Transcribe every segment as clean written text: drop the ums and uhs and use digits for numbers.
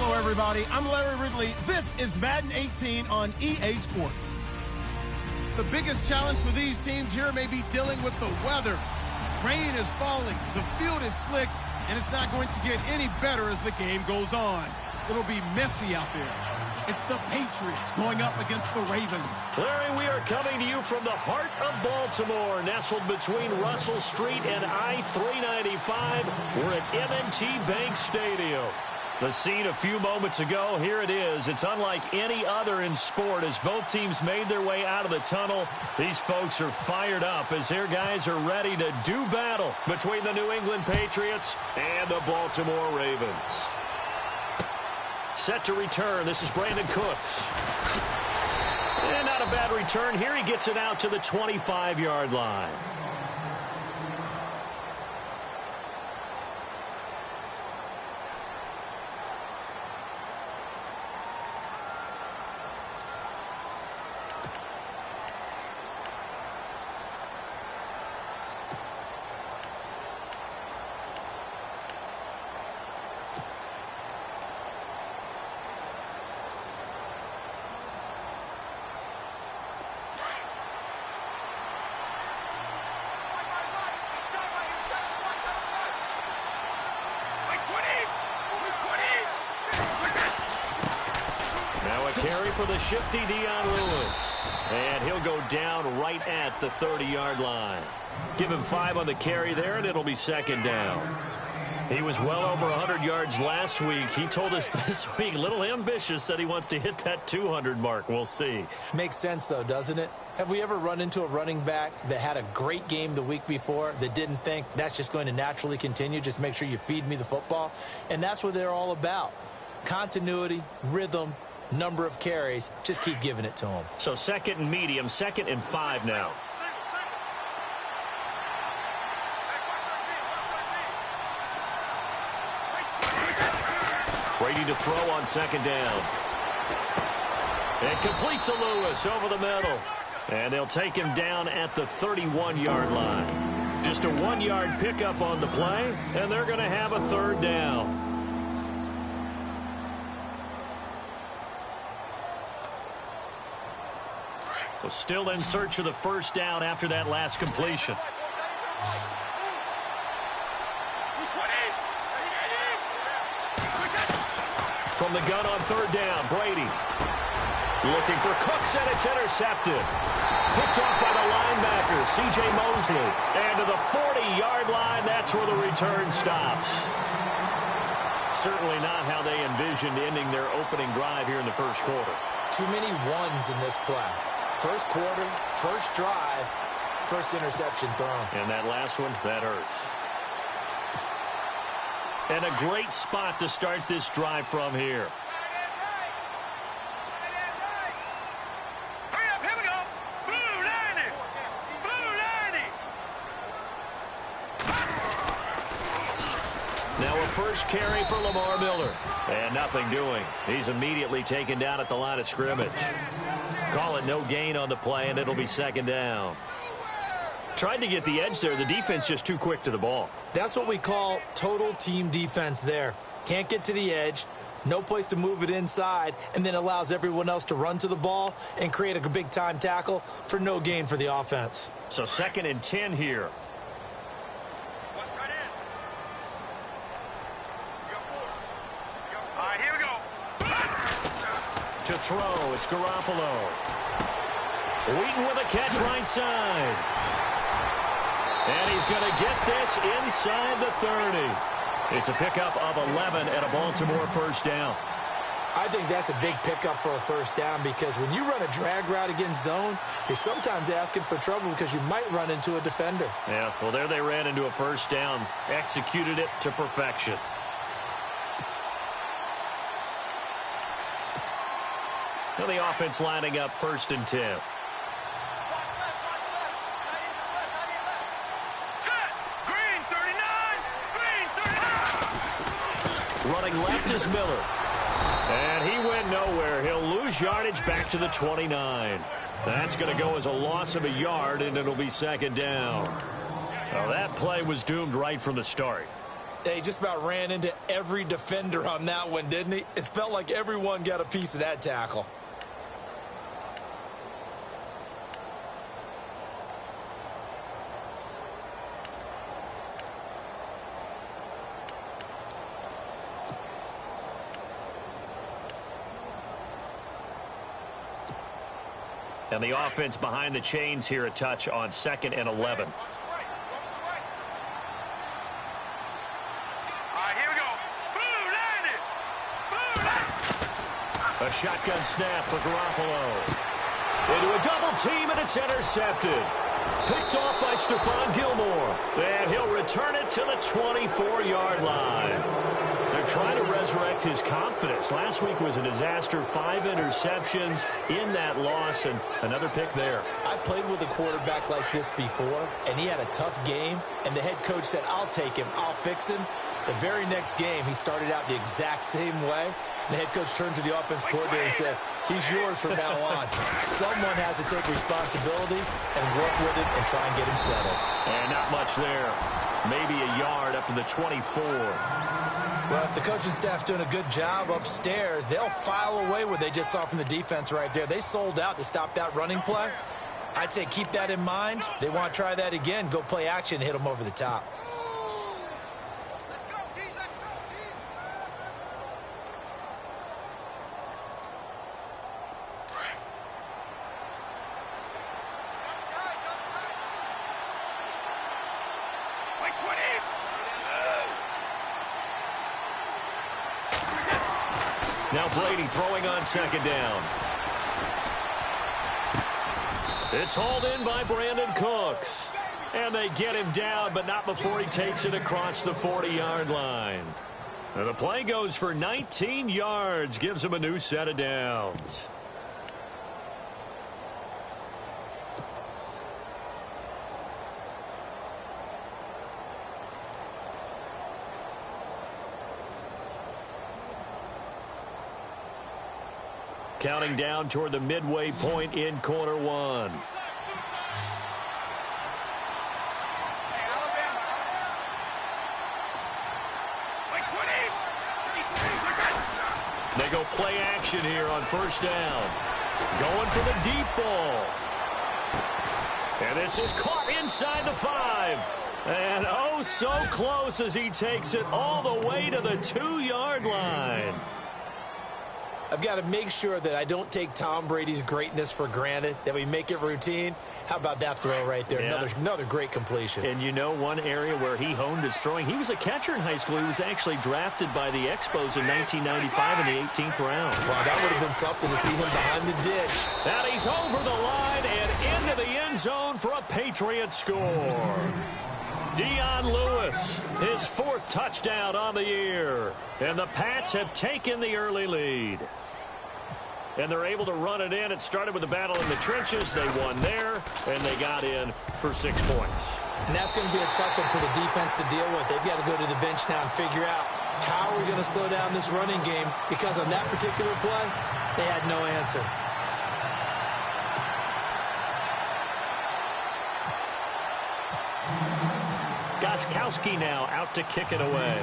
Hello, everybody. I'm Larry Ridley. This is Madden 18 on EA Sports. The biggest challenge for these teams here may be dealing with the weather. Rain is falling, the field is slick, and it's not going to get any better as the game goes on. It'll be messy out there. It's the Patriots going up against the Ravens. Larry, we are coming to you from the heart of Baltimore, nestled between Russell Street and I-395. We're at M&T Bank Stadium. The scene a few moments ago, here it is. It's unlike any other in sport as both teams made their way out of the tunnel. These folks are fired up as their guys are ready to do battle between the New England Patriots and the Baltimore Ravens. Set to return. This is Brandon Cooks. And not a bad return here. He gets it out to the 25-yard line. Carry for the shifty Dion Lewis. And he'll go down right at the 30-yard line. Give him 5 on the carry there, and it'll be second down. He was well over 100 yards last week. He told us this week, a little ambitious, said he wants to hit that 200 mark. We'll see. Makes sense, though, doesn't it? Have we ever run into a running back that had a great game the week before that didn't think that's just going to naturally continue? Just make sure you feed me the football. And that's what they're all about. Continuity, rhythm, number of carries. Just keep giving it to him. So second and medium, 2nd and 5 now. Ready to throw on second down. And complete to Lewis over the middle. And they'll take him down at the 31-yard line. Just a 1-yard pickup on the play, and they're going to have a third down. So still in search of the first down after that last completion. From the gun on third down, Brady. Looking for Cooks, and it's intercepted. Picked off by the linebacker, C.J. Mosley. And to the 40-yard line, that's where the return stops. Certainly not how they envisioned ending their opening drive here in the first quarter. Too many ones in this play. First quarter, first drive, first interception thrown. And that last one, that hurts. And a great spot to start this drive from here. Hurry up, here we go. Blue 90. Blue 90. Now a first carry for Lamar Miller. And nothing doing. He's immediately taken down at the line of scrimmage. Call it no gain on the play, and it'll be second down. Tried to get the edge there. The defense just too quick to the ball. That's what we call total team defense there. Can't get to the edge, no place to move it inside, and then allows everyone else to run to the ball and create a big-time tackle for no gain for the offense. So 2nd and 10 here. To throw, it's Garoppolo. Wheaton with a catch right side. And he's going to get this inside the 30. It's a pickup of 11 and a Baltimore first down. I think that's a big pickup for a first down because when you run a drag route against zone, you're sometimes asking for trouble because you might run into a defender. Yeah, well, there they ran into a first down. Executed it to perfection. So the offense lining up 1st and 10. Green 39. Running left is Miller. And he went nowhere. He'll lose yardage back to the 29. That's going to go as a loss of a yard, and it'll be second down. Well, that play was doomed right from the start. He just about ran into every defender on that one, didn't he? It felt like everyone got a piece of that tackle. And the offense behind the chains here, a touch on 2nd and 11. All right, here we go. Boom, landed. Boom, A shotgun snap for Garoppolo. Into a double team, and it's intercepted. Picked off by Stephon Gilmore. And he'll return it to the 24-yard line. They're trying to resurrect his confidence. Last week was a disaster. 5 interceptions in that loss, and another pick there. I played with a quarterback like this before, and he had a tough game, and the head coach said, I'll take him, I'll fix him. The very next game, he started out the exact same way. And the head coach turned to the offense coordinator and said, he's yours from now on. Someone has to take responsibility and work with him and try and get him settled. And not much there. Maybe a yard up to the 24. Well, if the coaching staff's doing a good job upstairs, they'll file away what they just saw from the defense right there. They sold out to stop that running play. I'd say keep that in mind. They want to try that again. Go play action and hit them over the top. Now Brady throwing on 2nd down. It's hauled in by Brandon Cooks. And they get him down, but not before he takes it across the 40-yard line. And the play goes for 19 yards, gives him a new set of downs. Counting down toward the midway point in quarter one. They go play action here on 1st down. Going for the deep ball. And this is caught inside the 5. And oh, so close as he takes it all the way to the 2-yard line. I've got to make sure that I don't take Tom Brady's greatness for granted, that we make it routine. How about that throw right there? Yeah. Another great completion. And you know one area where he honed his throwing, he was a catcher in high school. He was actually drafted by the Expos in 1995 in the 18th round. Wow, that would have been something to see him behind the ditch. And he's over the line and into the end zone for a Patriot score. Dion Lewis, his 4th touchdown on the year. And the Pats have taken the early lead. And they're able to run it in. It started with a battle in the trenches. They won there, and they got in for 6 points. And that's going to be a tough one for the defense to deal with. They've got to go to the bench now and figure out how are we going to slow down this running game, because on that particular play, they had no answer. Gostkowski now out to kick it away.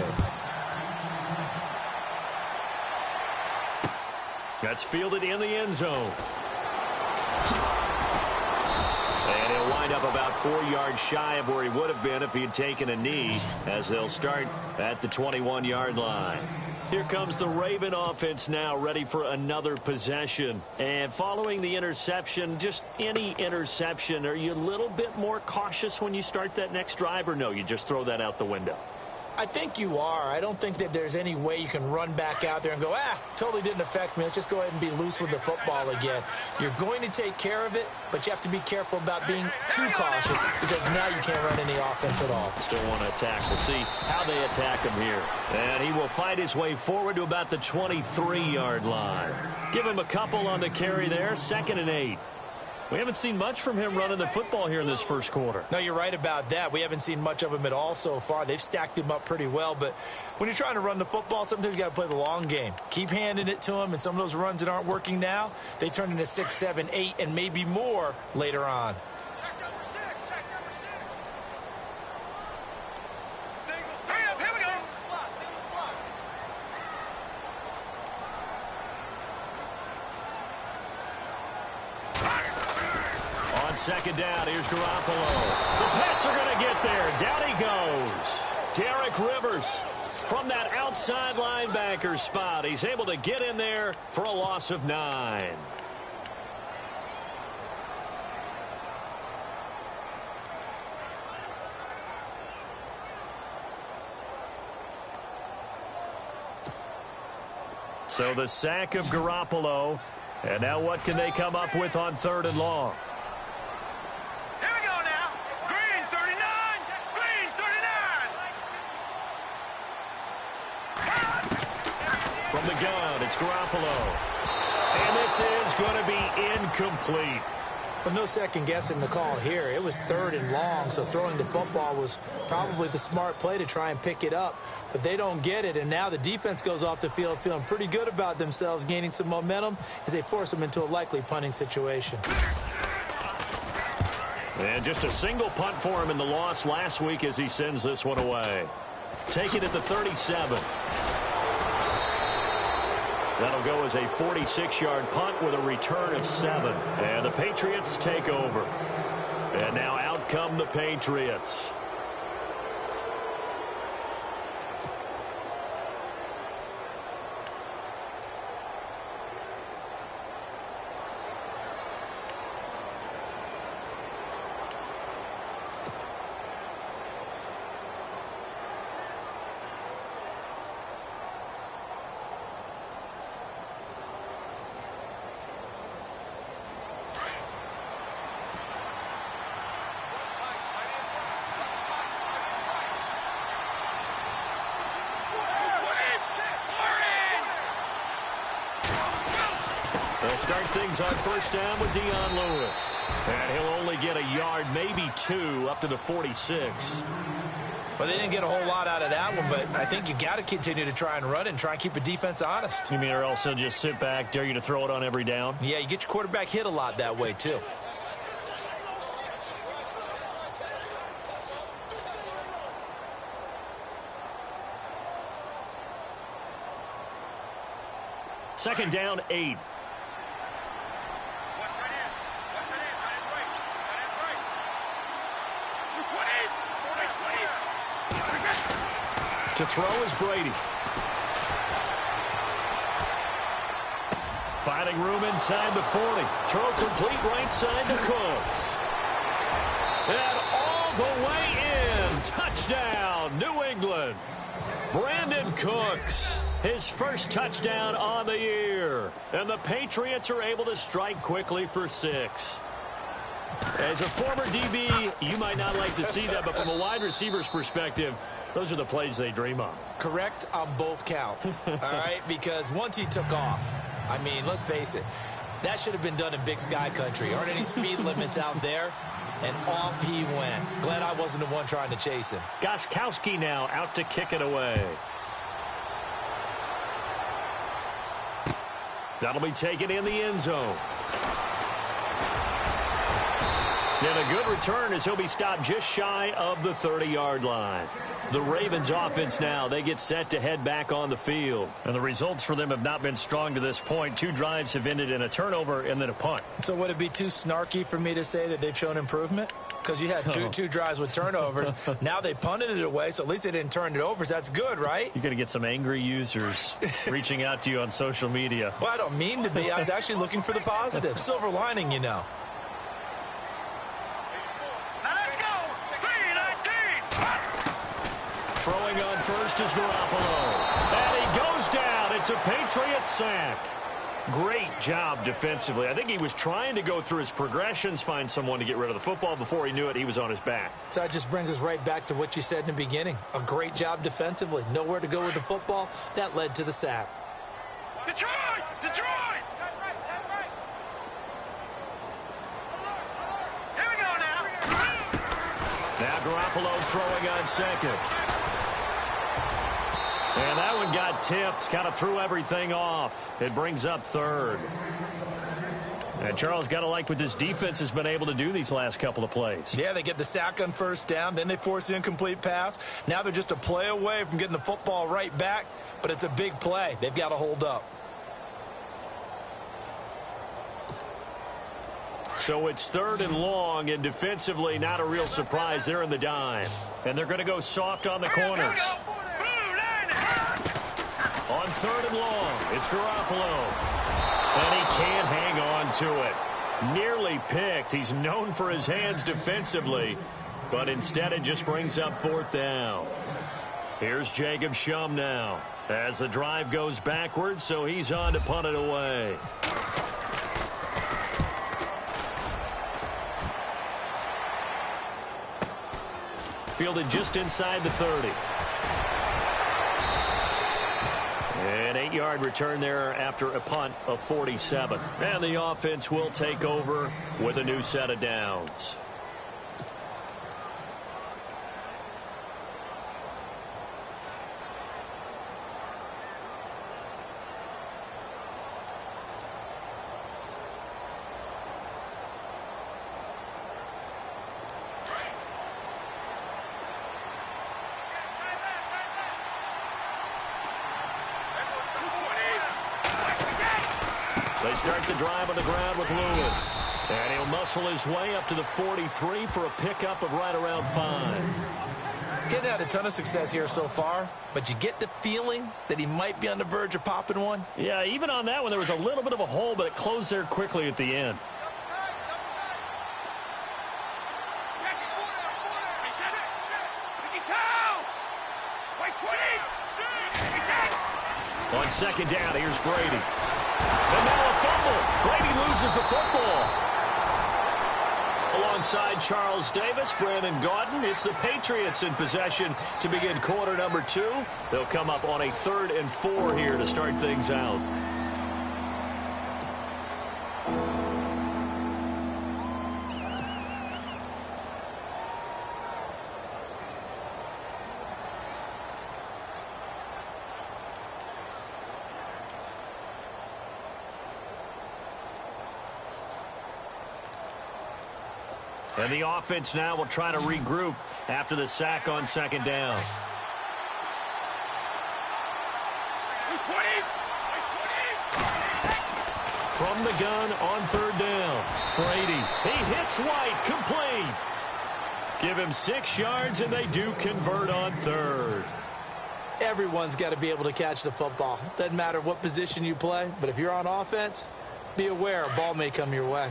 That's fielded in the end zone. And he'll wind up about 4 yards shy of where he would have been if he had taken a knee, as they'll start at the 21-yard line. Here comes the Raven offense now, ready for another possession. And following the interception, just any interception, are you a little bit more cautious when you start that next drive, or no, you just throw that out the window? I think you are. I don't think that there's any way you can run back out there and go, totally didn't affect me. Let's just go ahead and be loose with the football again. You're going to take care of it, but you have to be careful about being too cautious, because now you can't run any offense at all. Still want to attack. We'll see how they attack him here. And he will fight his way forward to about the 23-yard line. Give him a couple on the carry there. 2nd and 8. We haven't seen much from him running the football here in this first quarter. No, you're right about that. We haven't seen much of him at all so far. They've stacked him up pretty well, but when you're trying to run the football, sometimes you got to play the long game. Keep handing it to him, and some of those runs that aren't working now, they turn into 6, 7, 8, and maybe more later on. Check number 6. Check number 6. Here we go. second down. Here's Garoppolo. The Pats are going to get there. Down he goes. Derek Rivers from that outside linebacker spot. He's able to get in there for a loss of 9. So the sack of Garoppolo. And now what can they come up with on 3rd and long? Here we go now. Green 39. Green 39. From the gun, it's Garoppolo. And this is going to be incomplete. But no second guessing the call here. It was 3rd and long, so throwing the football was probably the smart play to try and pick it up. But they don't get it, and now the defense goes off the field feeling pretty good about themselves, gaining some momentum as they force them into a likely punting situation. And just a single punt for him in the loss last week as he sends this one away. Take it at the 37. That'll go as a 46-yard punt with a return of 7. And the Patriots take over. And now out come the Patriots. They'll start things on 1st down with Dion Lewis. And he'll only get a yard, maybe 2, up to the 46. Well, they didn't get a whole lot out of that one, but I think you got to continue to try and run and try and keep the defense honest. You mean or else they'll just sit back, dare you to throw it on every down? Yeah, you get your quarterback hit a lot that way, too. Second down, 8. To throw is Brady. Finding room inside the 40. Throw complete right side to Cooks. And all the way in. Touchdown, New England. Brandon Cooks. His first touchdown on the year. And the Patriots are able to strike quickly for 6. As a former DB, you might not like to see that, but from a wide receiver's perspective, those are the plays they dream of. Correct on both counts, all right? Because once he took off, I mean, let's face it, that should have been done in Big Sky country. Aren't any speed limits out there? And off he went. Glad I wasn't the one trying to chase him. Gostkowski now out to kick it away. That'll be taken in the end zone. And a good return as he'll be stopped just shy of the 30-yard line. The Ravens offense now, they get set to head back on the field. And the results for them have not been strong to this point. 2 drives have ended in a turnover and then a punt. So would it be too snarky for me to say that they've shown improvement? Because you had two drives with turnovers. Now they punted it away, so at least they didn't turn it over. So that's good, right? You're going to get some angry users reaching out to you on social media. Well, I don't mean to be. I was actually looking for the positive. Silver lining, you know. Throwing on first is Garoppolo. And he goes down. It's a Patriots sack. Great job defensively. I think he was trying to go through his progressions, find someone to get rid of the football. Before he knew it, he was on his back. So that just brings us right back to what you said in the beginning. A great job defensively. Nowhere to go with the football. That led to the sack. Detroit! Detroit! Here we go now. Now Garoppolo throwing on second. And that one got tipped, kind of threw everything off. It brings up 3rd. And Charles, got to like what this defense has been able to do these last couple of plays. Yeah, they get the sack on 1st down, then they force the incomplete pass. Now they're just a play away from getting the football right back, but it's a big play. They've got to hold up. So it's 3rd and long, and defensively, not a real surprise. They're in the dime. And they're going to go soft on the corners. On 3rd and long, it's Garoppolo. And he can't hang on to it. Nearly picked. He's known for his hands defensively, but instead it just brings up 4th down. Here's Jacob Shum now as the drive goes backwards, so he's on to punt it away. Fielded just inside the 30. An 8-yard return there after a punt of 47. And the offense will take over with a new set of downs. They start the drive on the ground with Lewis. And he'll muscle his way up to the 43 for a pickup of right around 5. Getting had a ton of success here so far, but you get the feeling that he might be on the verge of popping one. Yeah, even on that one, there was a little bit of a hole, but it closed there quickly at the end. On 2nd down, here's Brady. And now a fumble. Brady loses the football. Alongside Charles Davis, Brandon Gaudin, it's the Patriots in possession to begin quarter number 2. They'll come up on a 3rd and 4 here to start things out. And the offense now will try to regroup after the sack on 2nd down. From the gun on 3rd down. Brady, he hits White, complete. Give him 6 yards, and they do convert on 3rd. Everyone's got to be able to catch the football. Doesn't matter what position you play, but if you're on offense, be aware a ball may come your way.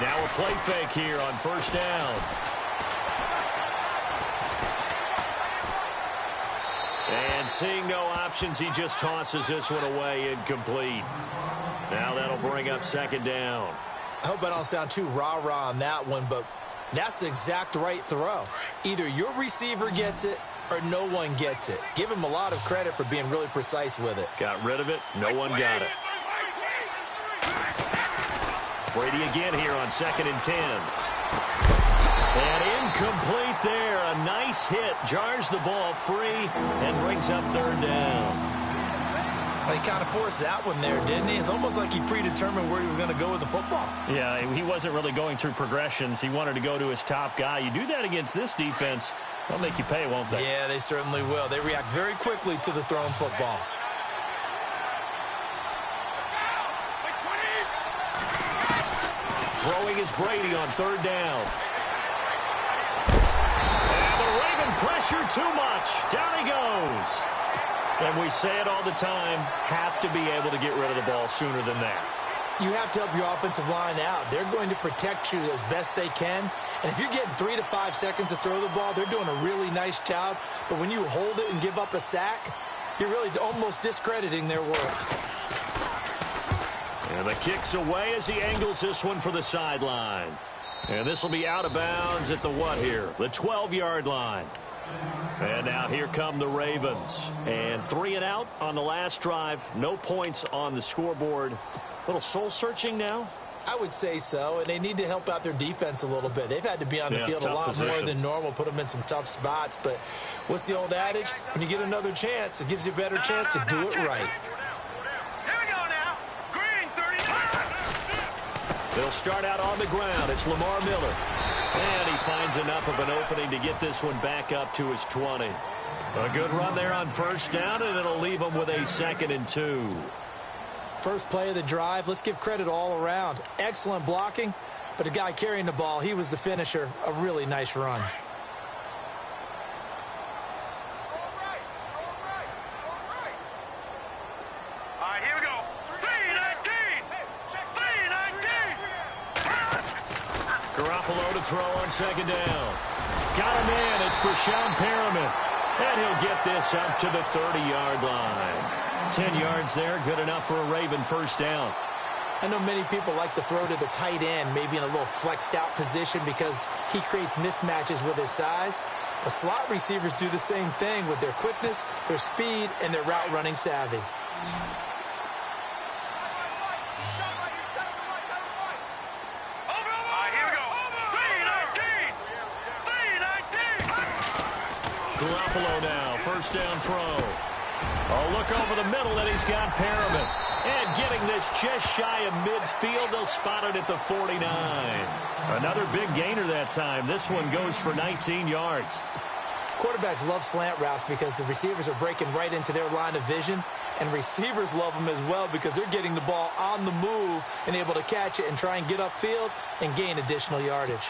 Now a play fake here on 1st down. And seeing no options, he just tosses this one away, incomplete. Now that'll bring up 2nd down. I hope I don't sound too rah-rah on that one, but that's the exact right throw. Either your receiver gets it or no one gets it. Give him a lot of credit for being really precise with it. Got rid of it. No one got it. Brady again here on 2nd and 10. And incomplete there. A nice hit. Jars the ball free and brings up 3rd down. Well, he kind of forced that one there, didn't he? It's almost like he predetermined where he was going to go with the football. Yeah, he wasn't really going through progressions. He wanted to go to his top guy. You do that against this defense, they'll make you pay, won't they? Yeah, they certainly will. They react very quickly to the thrown football. Throwing is Brady on 3rd down. And the Raven pressure too much. Down he goes. And we say it all the time, have to be able to get rid of the ball sooner than that. You have to help your offensive line out. They're going to protect you as best they can. And if you're getting 3 to 5 seconds to throw the ball, they're doing a really nice job. But when you hold it and give up a sack, you're really almost discrediting their work. And the kick's away as he angles this one for the sideline. And this will be out of bounds at the what here? The 12-yard line. And now here come the Ravens. And 3 and out on the last drive. No points on the scoreboard. A little soul-searching now? I would say so, and they need to help out their defense a little bit. They've had to be on the field a lot more than normal, put them in some tough spots. But what's the old adage? When you get another chance, it gives you a better chance to do it right. Here we go now. Green 39. They'll start out on the ground. It's Lamar Miller. And he finds enough of an opening to get this one back up to his 20. A good run there on first down, and it'll leave them with a 2nd and 2. First play of the drive, let's give credit all around. Excellent blocking, but the guy carrying the ball, he was the finisher. A really nice run. All right, here we go. 3-19. 3-19. Garoppolo to throw on 2nd down. Got him in. It's Brashon Perriman. And he'll get this up to the 30-yard line. 10 yards there, good enough for a Raven first down. I know many people like to throw to the tight end, maybe in a little flexed out position because he creates mismatches with his size. But slot receivers do the same thing with their quickness, their speed, and their route running savvy. Garoppolo now, first down throw. A look over the middle, and he's got Perriman. And getting this just shy of midfield, they'll spot it at the 49. Another big gainer that time. This one goes for 19 yards. Quarterbacks love slant routes because the receivers are breaking right into their line of vision, and receivers love them as well because they're getting the ball on the move and able to catch it and try and get upfield and gain additional yardage.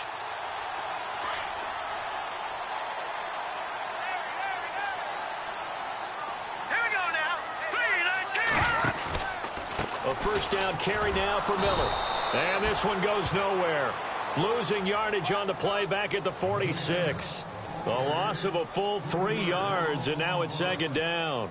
A first down carry now for Miller. And this one goes nowhere. Losing yardage on the play back at the 46. A loss of a full 3 yards, and now it's 2nd down.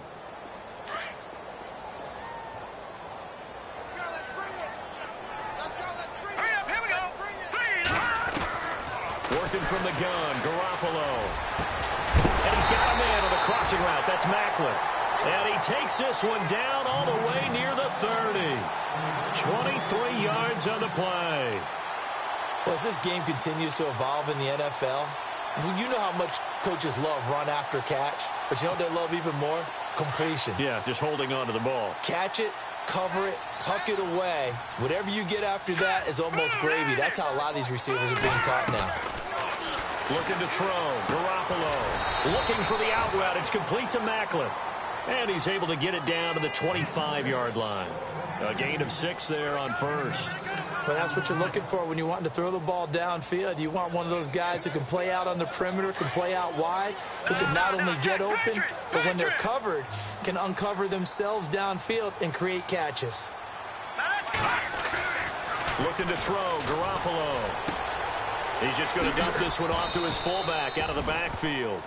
Working from the gun, Garoppolo. And he's got a man on the crossing route. That's Macklin. And he takes this one down all the way near the 30. 23 yards on the play. Well, as this game continues to evolve in the NFL, you know how much coaches love run after catch, but you know what they love even more? Completion. Yeah, just holding on to the ball. Catch it, cover it, tuck it away. Whatever you get after that is almost gravy. That's how a lot of these receivers are being taught now. Looking to throw. Garoppolo looking for the out route. It's complete to Macklin. And he's able to get it down to the 25-yard line. A gain of 6 there on first. Well, that's what you're looking for when you're wanting to throw the ball downfield. You want one of those guys who can play out on the perimeter, can play out wide, who can not only get open, but when they're covered, can uncover themselves downfield and create catches. Looking to throw. Garoppolo. He's just going to dump this one off to his fullback out of the backfield.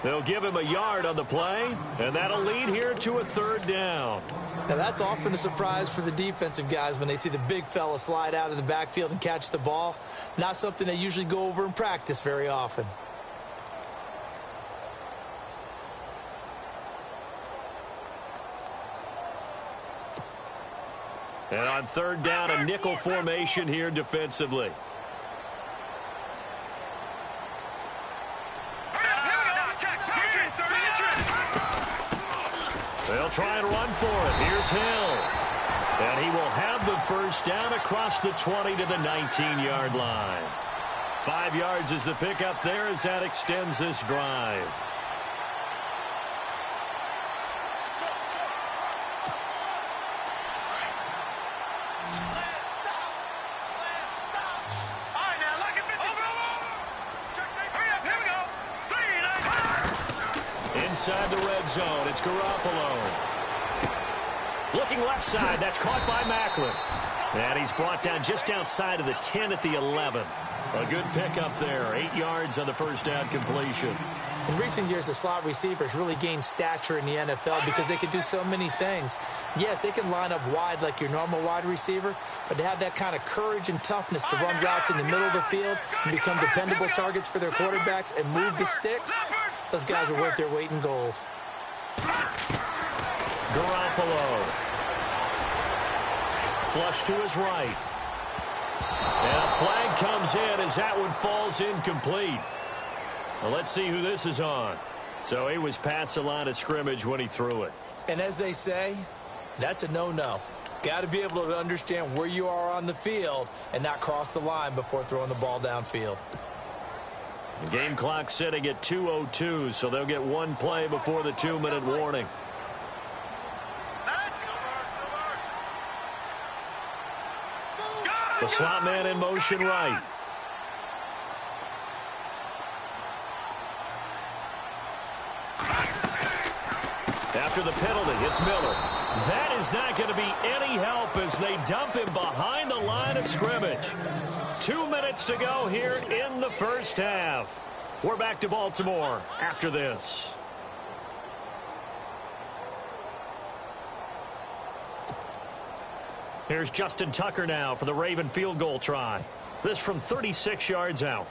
They'll give him a yard on the play, and that'll lead here to a 3rd down. Now, that's often a surprise for the defensive guys when they see the big fella slide out of the backfield and catch the ball. Not something they usually go over in practice very often. And on 3rd down, a nickel formation here defensively. They'll try and run for it. Here's Hill. And he will have the first down across the 20 to the 19-yard line. 5 yards is the pickup there as that extends this drive. Inside the red zone, it's Garoppolo. Looking left side, that's caught by Macklin. And he's brought down just outside of the 10 at the 11. A good pickup there, 8 yards on the first down completion. In recent years, the slot receivers really gained stature in the NFL because they can do so many things. Yes, they can line up wide like your normal wide receiver, but to have that kind of courage and toughness to run routes in the middle of the field and become dependable targets for their quarterbacks and move the sticks, those guys are worth their weight in gold. Garoppolo. Flush to his right. And a flag comes in as that one falls incomplete. Well, let's see who this is on. So he was past the line of scrimmage when he threw it. And as they say, that's a no-no. Got to be able to understand where you are on the field and not cross the line before throwing the ball downfield. The game clock sitting at 2:02, so they'll get one play before the 2-minute warning. The slot man in motion right. After the penalty, it's Miller. That is not going to be any help as they dump him behind the line of scrimmage. 2 minutes to go here in the first half. We're back to Baltimore after this. Here's Justin Tucker now for the Raven field goal try. This from 36 yards out.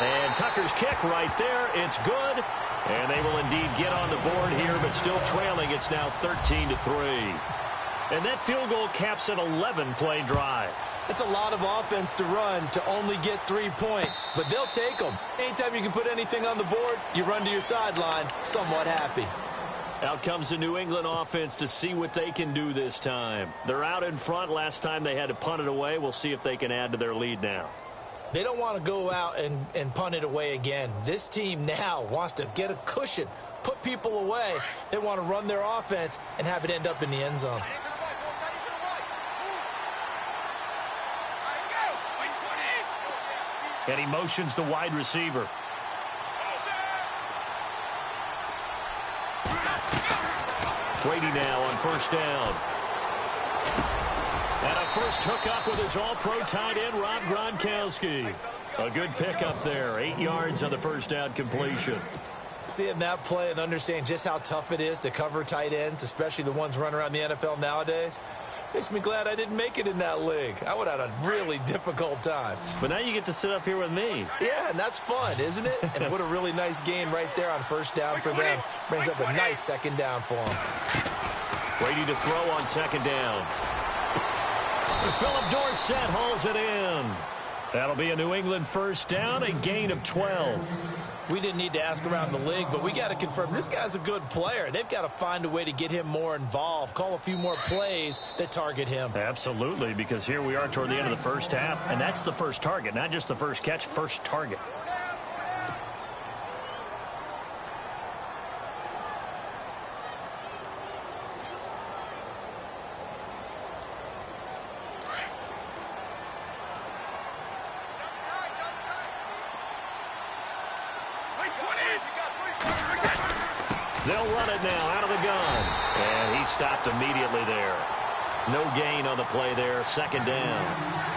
And Tucker's kick right there. It's good. And they will indeed get on the board here, but still trailing. It's now 13-3. And that field goal caps an 11-play drive. It's a lot of offense to run to only get 3 points, but they'll take them. Anytime you can put anything on the board, you run to your sideline, somewhat happy. Out comes the New England offense to see what they can do this time. They're out in front. Last time they had to punt it away. We'll see if they can add to their lead now. They don't want to go out and punt it away again. This team now wants to get a cushion, put people away. They want to run their offense and have it end up in the end zone. And he motions the wide receiver. Brady now on first down. And a first hookup with his all-pro tight end, Rob Gronkowski. A good pickup there. 8 yards on the first down completion. Seeing that play and understanding just how tough it is to cover tight ends, especially the ones running around the NFL nowadays, makes me glad I didn't make it in that league. I would have had a really difficult time. But now you get to sit up here with me. Yeah, and that's fun, isn't it? And what a really nice gain right there on first down for them. Brings up a nice second down for them. Brady to throw on second down. Philip Dorsett hauls it in. That'll be a New England first down, a gain of 12. We didn't need to ask around the league, but we got to confirm this guy's a good player. They've got to find a way to get him more involved, call a few more plays that target him. Absolutely, because here we are toward the end of the first half, and that's the first target, not just the first catch, first target. They'll run it now out of the gun. And he stopped immediately there. No gain on the play there. Second down.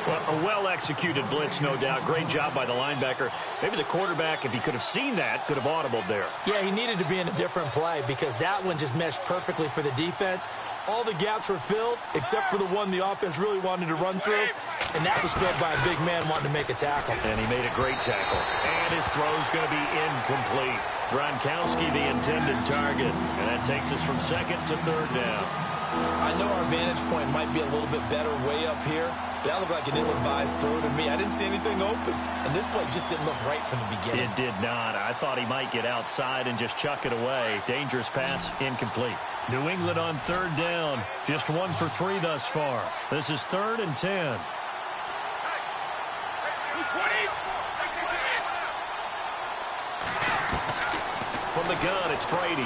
Well, a well-executed blitz, no doubt. Great job by the linebacker. Maybe the quarterback, if he could have seen that, could have audibled there. Yeah, he needed to be in a different play because that one just meshed perfectly for the defense. All the gaps were filled except for the one the offense really wanted to run through, and that was filled by a big man wanting to make a tackle. And he made a great tackle. And his throw's going to be incomplete. Gronkowski, the intended target. And that takes us from second to third down. I know our vantage point might be a little bit better way up here, but that looked like an ill-advised throw to me. I didn't see anything open, and this play just didn't look right from the beginning. It did not. I thought he might get outside and just chuck it away. Dangerous pass, incomplete. New England on third down. Just 1 for 3 thus far. This is 3rd and 10. From the gun, it's Brady.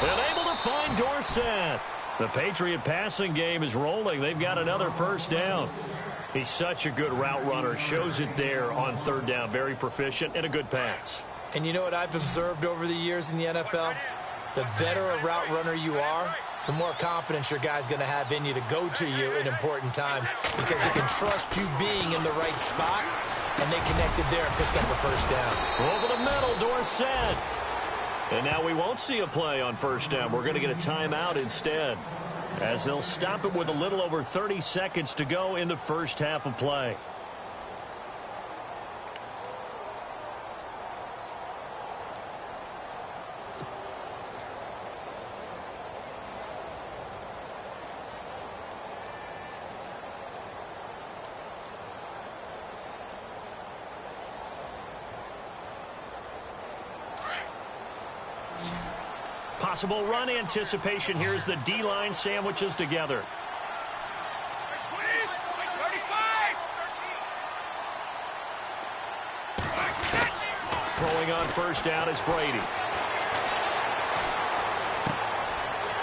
And able to find Dorsett. The Patriot passing game is rolling. They've got another first down. He's such a good route runner. Shows it there on third down. Very proficient and a good pass. And you know what I've observed over the years in the NFL? The better a route runner you are, the more confidence your guy's going to have in you to go to you in important times because he can trust you being in the right spot, and they connected there and picked up a first down. Over the middle, Dorsett. And now we won't see a play on first down. We're going to get a timeout instead, as they'll stop it with a little over 30 seconds to go in the first half of play. Possible run anticipation here as the D-line sandwiches together. Throwing on first down is Brady.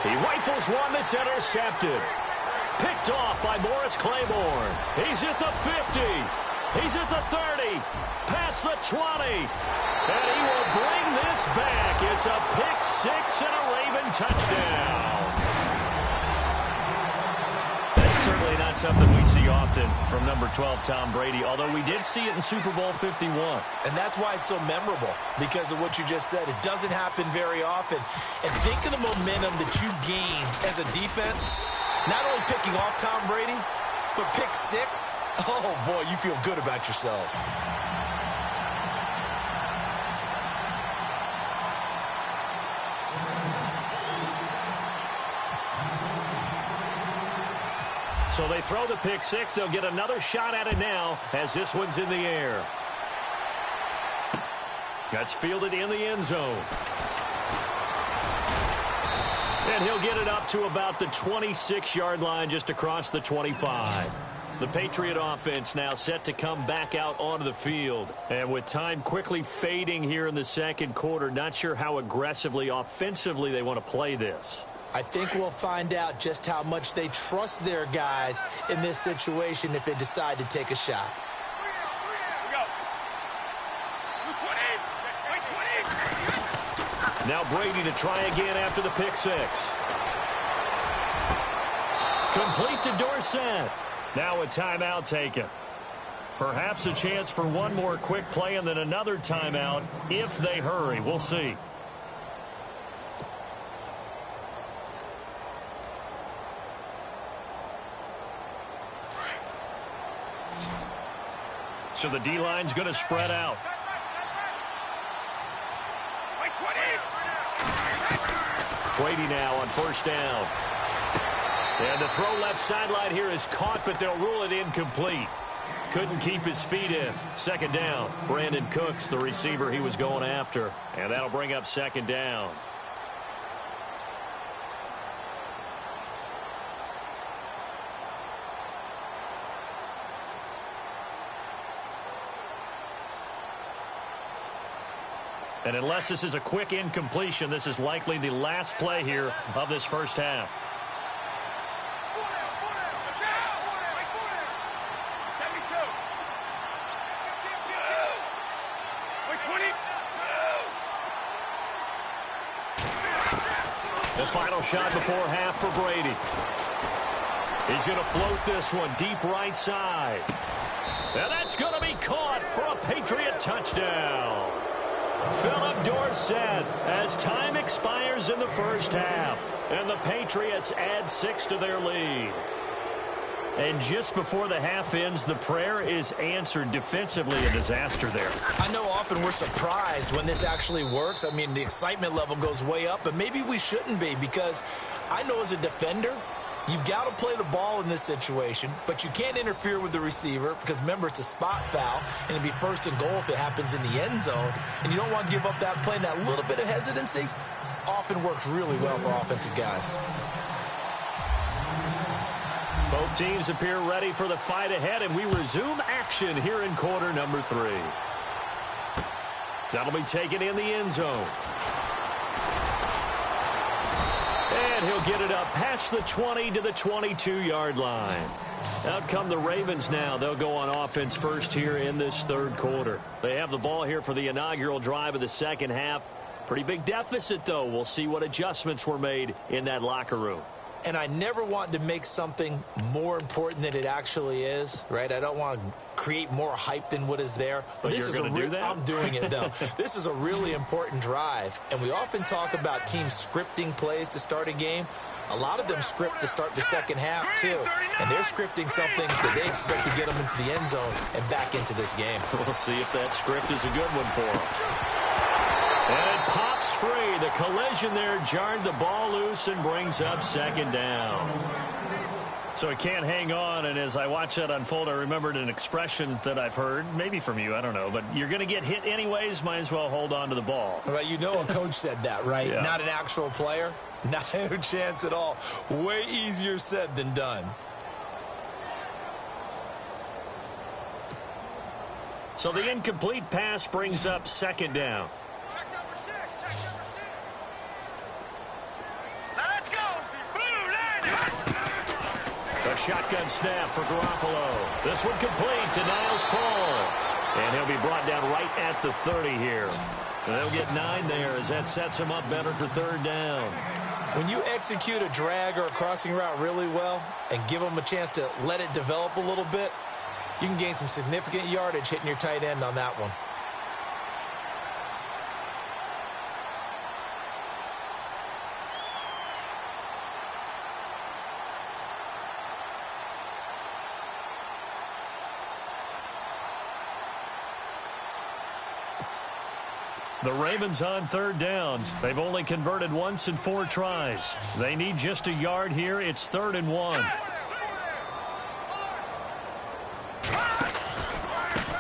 He rifles one that's intercepted. Picked off by Morris Claiborne. He's at the 50. He's at the 30. Past the 20. And he will bring this back. It's a pick six and a Raven touchdown. That's certainly not something we see often from number 12, Tom Brady, although we did see it in Super Bowl 51. And that's why it's so memorable, because of what you just said. It doesn't happen very often. And think of the momentum that you gain as a defense, not only picking off Tom Brady, but pick six. Oh, boy, you feel good about yourselves. So they throw the pick six. They'll get another shot at it now as this one's in the air. That's fielded in the end zone. And he'll get it up to about the 26-yard line, just across the 25. The Patriot offense now set to come back out onto the field. And with time quickly fading here in the second quarter, not sure how aggressively, offensively they want to play this. I think we'll find out just how much they trust their guys in this situation if they decide to take a shot. Now Brady to try again after the pick six. Complete to Dorsett. Now a timeout taken. Perhaps a chance for one more quick play and then another timeout if they hurry. We'll see. So the D-line's going to spread out. Brady now on first down. And the throw left sideline here is caught, but they'll rule it incomplete. Couldn't keep his feet in. Second down. Brandon Cooks, the receiver he was going after. And that'll bring up second down. And unless this is a quick incompletion, this is likely the last play here of this first half. The final shot before half for Brady. He's going to float this one deep right side. And that's going to be caught for a Patriot touchdown. Philip Dorsett as time expires in the first half. And the Patriots add 6 to their lead. And just before the half ends, the prayer is answered. Defensively, a disaster there. I know often we're surprised when this actually works. I mean, the excitement level goes way up, but maybe we shouldn't be, because I know as a defender, you've got to play the ball in this situation, but you can't interfere with the receiver because, remember, it's a spot foul, and it'd be first and goal if it happens in the end zone, and you don't want to give up that play. And that little bit of hesitancy often works really well for offensive guys. Both teams appear ready for the fight ahead, and we resume action here in quarter number 3. That'll be taken in the end zone. And he'll get it up past the 20 to the 22-yard line. Out come the Ravens now. They'll go on offense first here in this third quarter. They have the ball here for the inaugural drive of the second half. Pretty big deficit, though. We'll see what adjustments were made in that locker room. And I never want to make something more important than it actually is, right? I don't want to create more hype than what is there. But this you're going to do that? I'm doing it, though. This is a really important drive. And we often talk about teams scripting plays to start a game. A lot of them script to start the second half, too. And they're scripting something that they expect to get them into the end zone and back into this game. We'll see if that script is a good one for them. And it pops free. The collision there jarred the ball loose and brings up second down. So it can't hang on, and as I watch that unfold, I remembered an expression that I've heard, maybe from you, I don't know, but you're going to get hit anyways, might as well hold on to the ball. Well, you know a coach said that, right? Yeah. Not an actual player. Not a chance at all. Way easier said than done. So the incomplete pass brings up second down. Check number 6. Check number 6. Now let's go. Blue line. A shotgun snap for Garoppolo. This one complete to Niles Paul. And he'll be brought down right at the 30 here. And they'll get 9 there as that sets him up better for third down. When you execute a drag or a crossing route really well and give them a chance to let it develop a little bit, you can gain some significant yardage hitting your tight end on that one. The Ravens on third down. They've only converted once in 4 tries. They need just a yard here. It's 3rd and 1.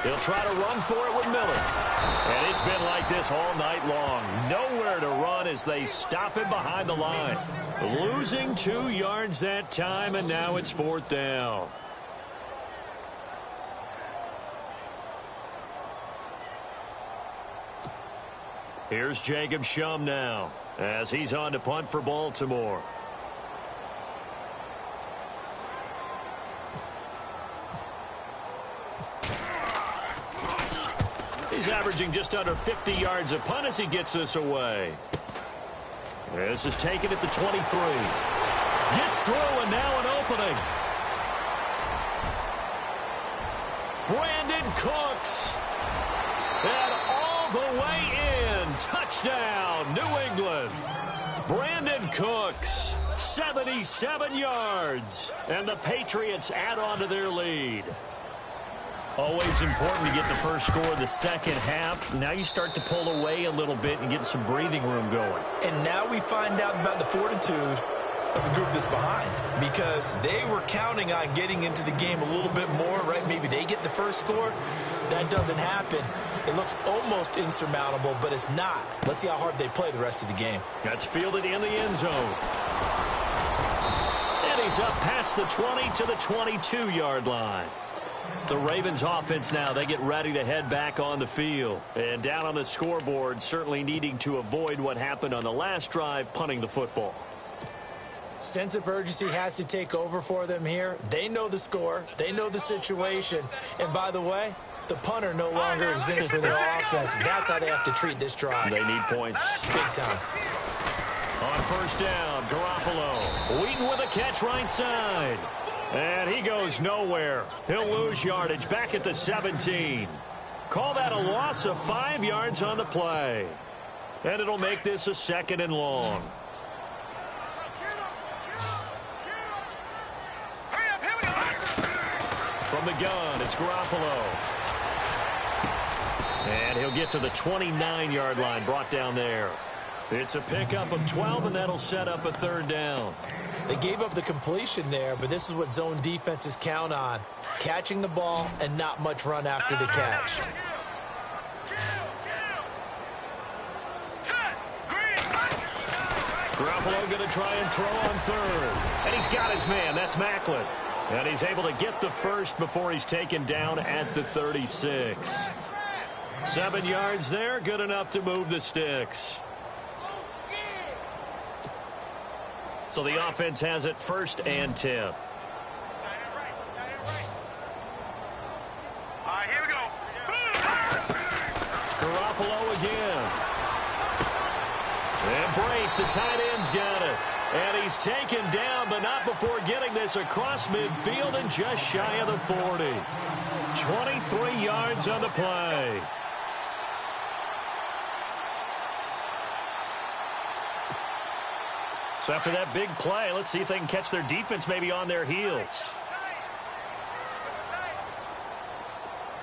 He'll try to run for it with Miller. And it's been like this all night long. Nowhere to run as they stop him behind the line. Losing 2 yards that time, and now it's 4th down. Here's Jacob Shum now as he's on to punt for Baltimore. He's averaging just under 50 yards a punt as he gets this away. This is taken at the 23. Gets through, and now an opening. Brandon Cooks. And all the way in. Touchdown, New England. Brandon Cooks, 77 yards. And the Patriots add on to their lead. Always important to get the first score in the second half. Now you start to pull away a little bit and get some breathing room going. And now we find out about the fortitude of the group that's behind, because they were counting on getting into the game a little bit more, right? Maybe they get the first score. That doesn't happen. It looks almost insurmountable, but it's not. Let's see how hard they play the rest of the game. That's fielded in the end zone. And he's up past the 20 to the 22-yard line. The Ravens offense now, they get ready to head back on the field. And down on the scoreboard, certainly needing to avoid what happened on the last drive, punting the football. Sense of urgency has to take over for them here. They know the score. They know the situation. And by the way, the punter no longer exists for their offense. That's how they have to treat this drive. They need points. Big time. On first down, Garoppolo. Wheaton with a catch right side. And he goes nowhere. He'll lose yardage back at the 17. Call that a loss of 5 yards on the play. And it'll make this a 2nd and long. From the gun, it's Garoppolo. And he'll get to the 29-yard line, brought down there. It's a pickup of 12, and that'll set up a 3rd down. They gave up the completion there, but this is what zone defenses count on. Catching the ball and not much run after the catch. Garoppolo going to try and throw on 3rd. And he's got his man. That's Macklin. And he's able to get the first before he's taken down at the 36. 7 yards there, good enough to move the sticks. So the offense has it 1st and 10. All right, here we go. Garoppolo again. And Brate, the tight end's got it. And he's taken down, but not before getting this across midfield and just shy of the 40. 23 yards on the play. So after that big play, let's see if they can catch their defense maybe on their heels.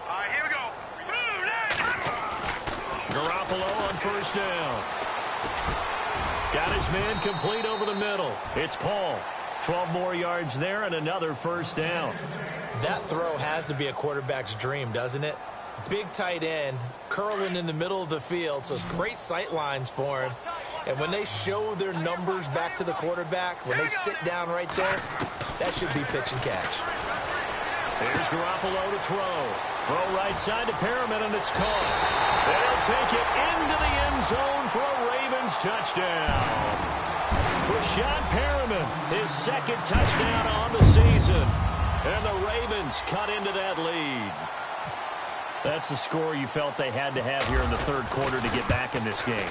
All right, here we go. Garoppolo on first down. Got his man complete over the middle. It's Paul. 12 more yards there and another 1st down. That throw has to be a quarterback's dream, doesn't it? Big tight end, curling in the middle of the field, so it's great sight lines for him. And when they show their numbers back to the quarterback, when they sit down right there, that should be pitch and catch. Here's Garoppolo to throw. Throw right side to Perriman, and it's caught. They'll take it into the end zone for a Ravens touchdown. Rashad Perriman, his second touchdown on the season. And the Ravens cut into that lead. That's a score you felt they had to have here in the third quarter to get back in this game.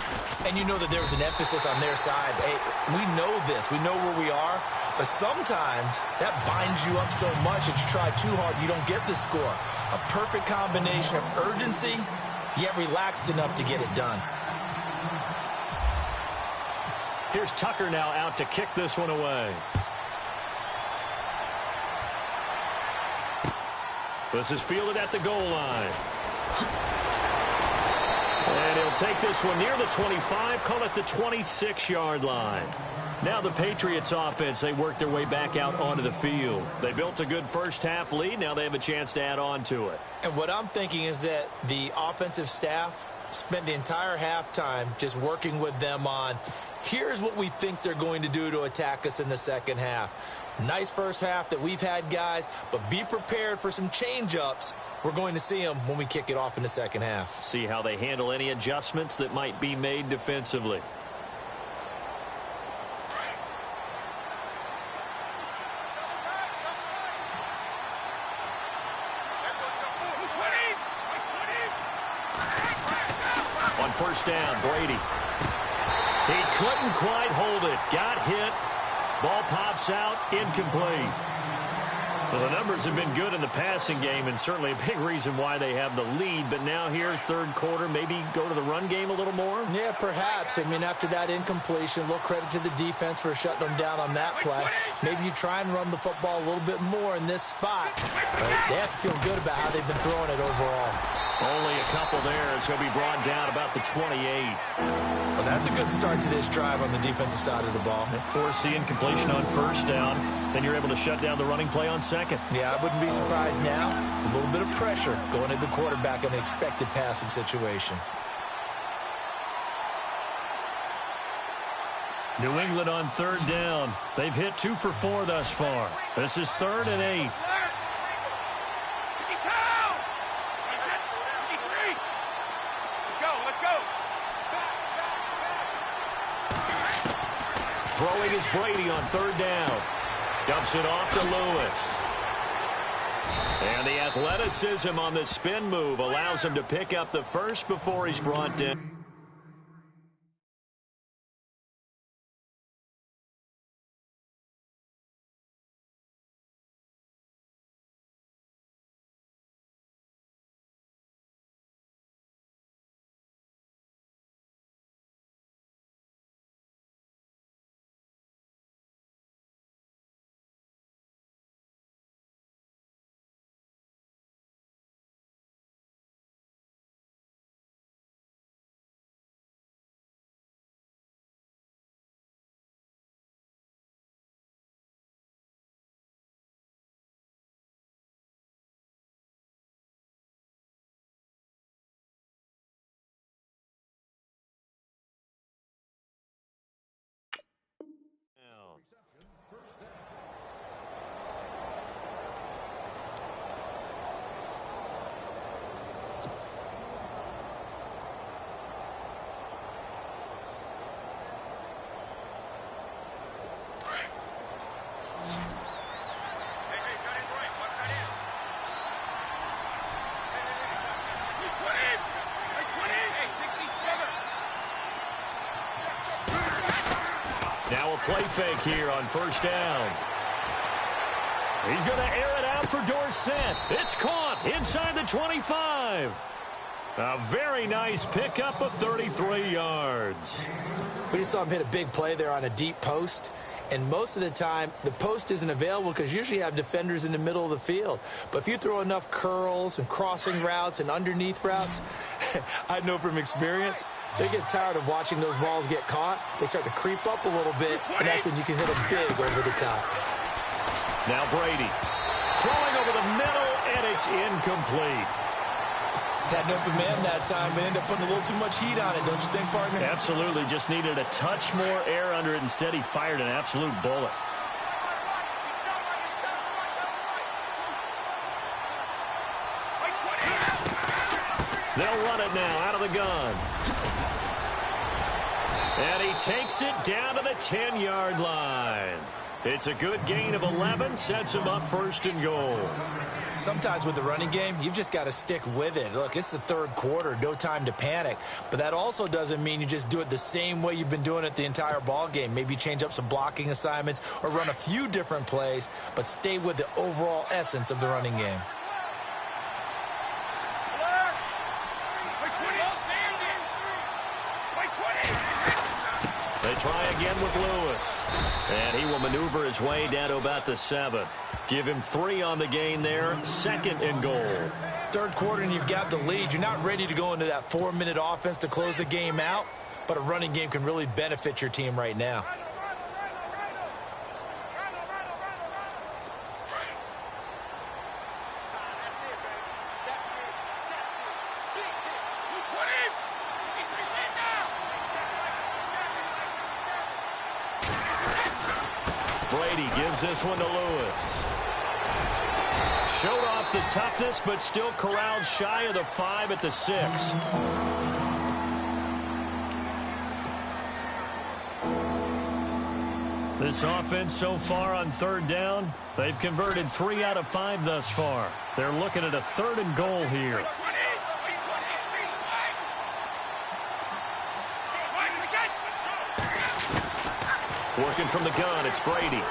And you know that there was an emphasis on their side. Hey, we know this. We know where we are. But sometimes that binds you up so much that you try too hard, you don't get the score. A perfect combination of urgency, yet relaxed enough to get it done. Here's Tucker now out to kick this one away. This is fielded at the goal line. And he'll take this one near the 25, call it the 26-yard line. Now the Patriots offense, they work their way back out onto the field. They built a good first-half lead. Now they have a chance to add on to it. And what I'm thinking is that the offensive staff spent the entire halftime just working with them on, here's what we think they're going to do to attack us in the second half. Nice first half that we've had, guys, but be prepared for some change-ups. We're going to see them when we kick it off in the second half. See how they handle any adjustments that might be made defensively. On first down, Brady. He couldn't quite hold it. Got hit. Ball pops out, incomplete. Well, the numbers have been good in the passing game, and certainly a big reason why they have the lead. But now here, third quarter, maybe go to the run game a little more? Yeah, perhaps. I mean, after that incompletion, a little credit to the defense for shutting them down on that play. Maybe you try and run the football a little bit more in this spot. But they have to feel good about how they've been throwing it overall. Only a couple there as he'll be brought down about the 28. Well, that's a good start to this drive on the defensive side of the ball. Force the incompletion on first down. Then you're able to shut down the running play on second. Yeah, I wouldn't be surprised now. A little bit of pressure going at the quarterback in an expected passing situation. New England on third down. They've hit 2 for 4 thus far. This is 3rd and 8. Throwing is Brady on third down. Dumps it off to Lewis. And the athleticism on the spin move allows him to pick up the first before he's brought down. Now a play fake here on first down. He's going to air it out for Dorsett. It's caught inside the 25. A very nice pickup of 33 yards. We just saw him hit a big play there on a deep post. And most of the time, the post isn't available because usually you have defenders in the middle of the field. But if you throw enough curls and crossing routes and underneath routes, I know from experience, they get tired of watching those balls get caught. They start to creep up a little bit, and that's when you can hit them big over the top. Now Brady throwing over the middle, and it's incomplete. Had an open man that time, but ended up putting a little too much heat on it, don't you think, partner? Absolutely. Just needed a touch more air under it. Instead, he fired an absolute bullet. They'll run it now out of the gun. And he takes it down to the 10-yard line. It's a good gain of 11, sets him up first and goal. Sometimes with the running game, you've just got to stick with it. Look, it's the third quarter, no time to panic. But that also doesn't mean you just do it the same way you've been doing it the entire ball game. Maybe change up some blocking assignments or run a few different plays, but stay with the overall essence of the running game. They try again with Lewis. And he will maneuver his way down to about the 7. Give him 3 on the gain there. 2nd and goal. Third quarter and you've got the lead. You're not ready to go into that 4-minute offense to close the game out, but a running game can really benefit your team right now. Brady gives this one to Lewis. Showed off the toughness, but still corralled shy of the 5 at the 6. This offense so far on 3rd down, they've converted 3 out of 5 thus far. They're looking at a 3rd and goal here. Working from the gun, it's Brady.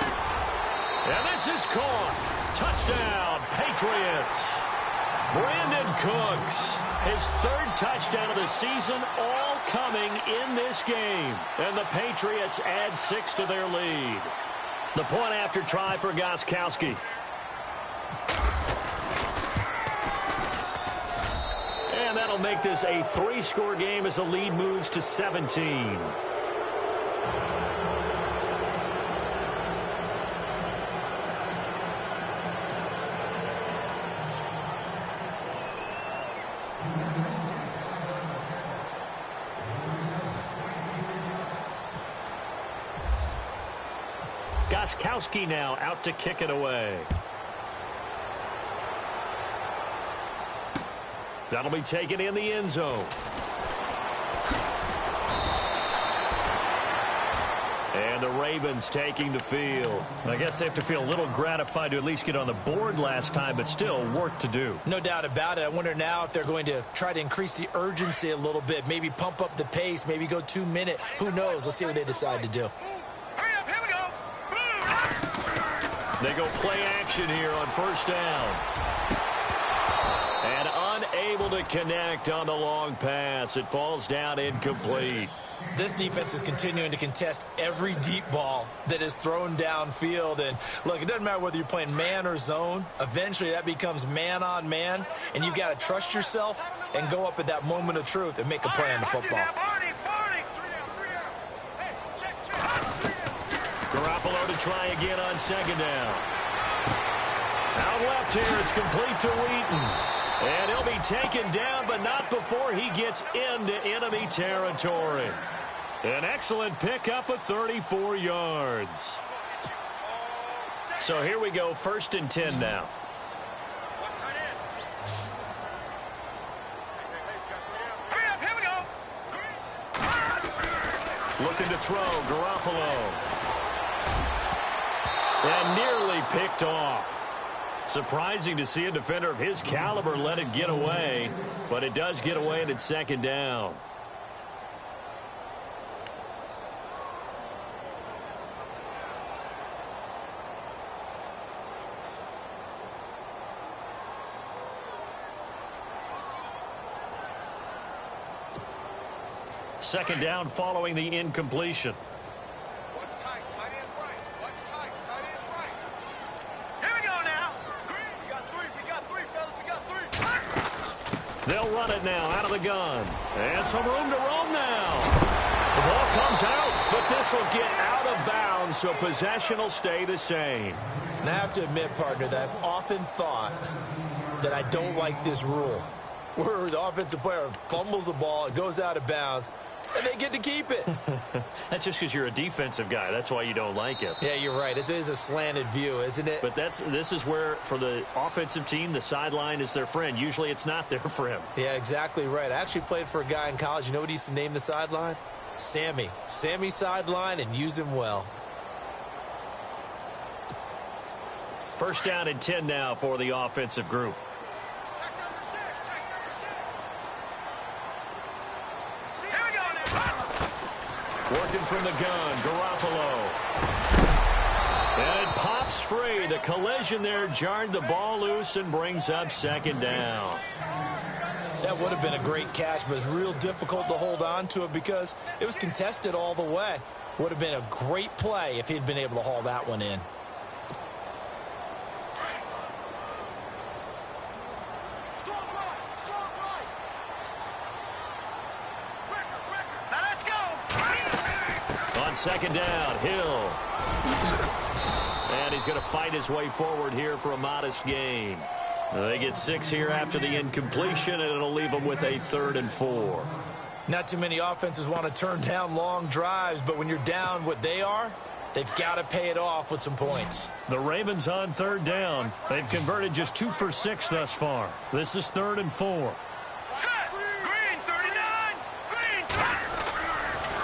And this is caught. Touchdown, Patriots. Brandon Cooks, his 3rd touchdown of the season, all coming in this game. And the Patriots add 6 to their lead. The point after try for Gostkowski. And that'll make this a 3-score game as the lead moves to 17. Gostkowski now out to kick it away. That'll be taken in the end zone. And the Ravens taking the field. I guess they have to feel a little gratified to at least get on the board last time, but still work to do. No doubt about it. I wonder now if they're going to try to increase the urgency a little bit, maybe pump up the pace, maybe go 2-minute. Who knows? Let's see what they decide to do. They go play action here on 1st down. And unable to connect on the long pass. It falls down incomplete. This defense is continuing to contest every deep ball that is thrown downfield. And, look, it doesn't matter whether you're playing man or zone. Eventually that becomes man on man. And you've got to trust yourself and go up at that moment of truth and make a play on the football. Garoppolo to try again on 2nd down. Out left here, it's complete to Wheaton. And he'll be taken down, but not before he gets into enemy territory. An excellent pickup of 34 yards. So here we go, 1st and 10 now. Looking to throw, Garoppolo. And nearly picked off. Surprising to see a defender of his caliber let it get away, but it does get away and it's 2nd down. Second down following the incompletion. They'll run it now out of the gun. And some room to roam now. The ball comes out, but this will get out of bounds, so possession will stay the same. And I have to admit, partner, that I've often thought that I don't like this rule, where the offensive player fumbles the ball, it goes out of bounds, and they get to keep it. That's just because you're a defensive guy. That's why you don't like it. Yeah, you're right. It is a slanted view, isn't it? But this is where, for the offensive team, the sideline is their friend. Usually it's not there for him. Yeah, exactly right. I actually played for a guy in college. You know what he used to name the sideline? Sammy. Sammy sideline, and use him well. First down and 10 now for the offensive group. Working from the gun, Garoppolo. And it pops free. The collision there jarred the ball loose and brings up second down. That would have been a great catch, but it's real difficult to hold on to it because it was contested all the way. Would have been a great play if he'd been able to haul that one in. Second down, Hill. And he's going to fight his way forward here for a modest gain. They get 6 here after the incompletion, and it'll leave them with a 3rd and 4. Not too many offenses want to turn down long drives, but when you're down what they are, they've got to pay it off with some points. The Ravens on 3rd down. They've converted just 2 for 6 thus far. This is 3rd and 4.